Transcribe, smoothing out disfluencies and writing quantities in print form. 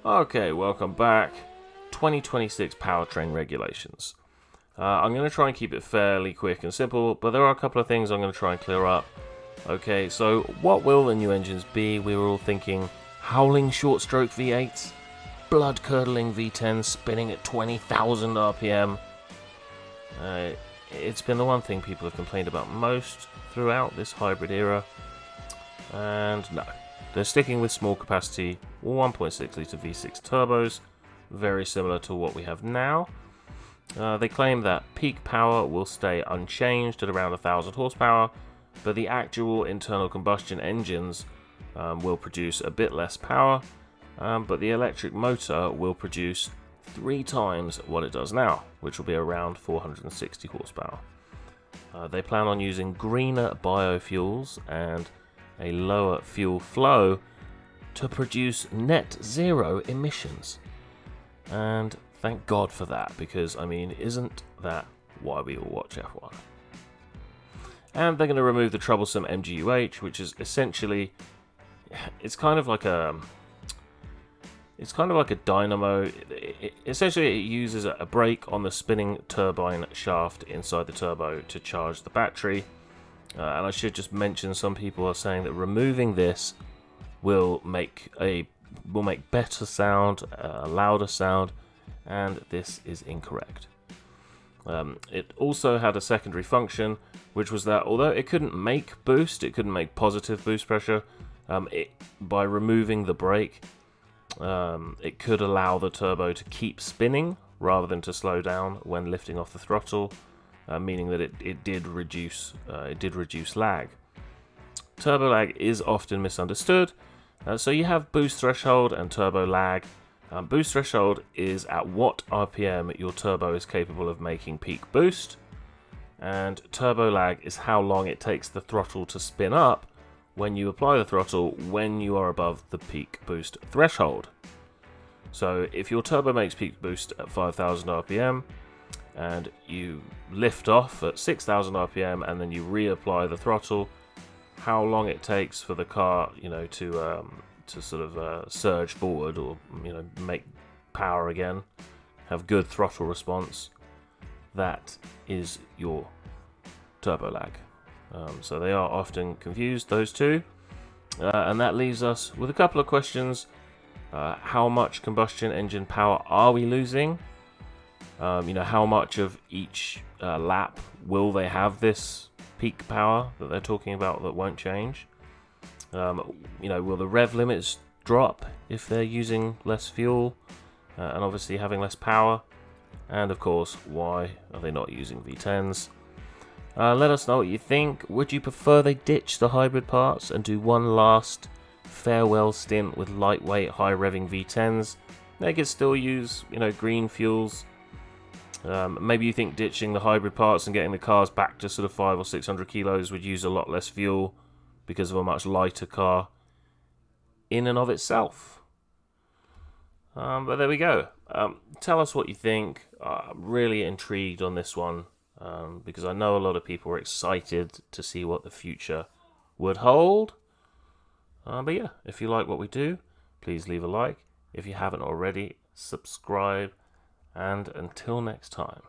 Okay, welcome back. 2026 Powertrain regulations. I'm going to try and keep it fairly quick and simple, but there are a couple of things I'm going to try and clear up. Okay, so what will the new engines be? We were all thinking howling short-stroke V8s, blood-curdling V10s spinning at 20,000 RPM. It's been the one thing people have complained about most throughout this hybrid era. And no, they're sticking with small capacity 1.6 litre V6 turbos, very similar to what we have now. They claim that peak power will stay unchanged at around 1000 horsepower, but the actual internal combustion engines will produce a bit less power, but the electric motor will produce 3 times what it does now, which will be around 460 horsepower. They plan on using greener biofuels and a lower fuel flow to produce net zero emissions. And thank God for that, because I mean, isn't that why we all watch F1? And they're going to remove the troublesome MGUH, which is essentially, it's kind of like a dynamo. Essentially, it uses a brake on the spinning turbine shaft inside the turbo to charge the battery. And I should just mention, some people are saying that removing this will make better sound, a louder sound, and this is incorrect. It also had a secondary function, which was that although it couldn't make boost, it couldn't make positive boost pressure, by removing the brake, it could allow the turbo to keep spinning rather than to slow down when lifting off the throttle, meaning that it did reduce lag. Turbo lag is often misunderstood, so you have boost threshold and turbo lag. Boost threshold is at what RPM your turbo is capable of making peak boost, and turbo lag is how long it takes the throttle to spin up when you apply the throttle when you are above the peak boost threshold. So if your turbo makes peak boost at 5000 RPM and you lift off at 6000 RPM and then you reapply the throttle, how long it takes for the car, to sort of surge forward or make power again, have good throttle response, that is your turbo lag. So they are often confused, those two, and that leaves us with a couple of questions. How much combustion engine power are we losing? How much of each lap will they have this peak power that they're talking about that won't change? Will the rev limits drop if they're using less fuel and obviously having less power? And of course, why are they not using V10s? Let us know what you think. Would you prefer they ditch the hybrid parts and do one last farewell stint with lightweight, high-revving V10s? They could still use, green fuels. Maybe you think ditching the hybrid parts and getting the cars back to sort of 500 or 600 kilos would use a lot less fuel because of a much lighter car in and of itself. But there we go. Tell us what you think. I'm really intrigued on this one, because I know a lot of people are excited to see what the future would hold. But yeah, if you like what we do, please leave a like. If you haven't already, subscribe. And until next time.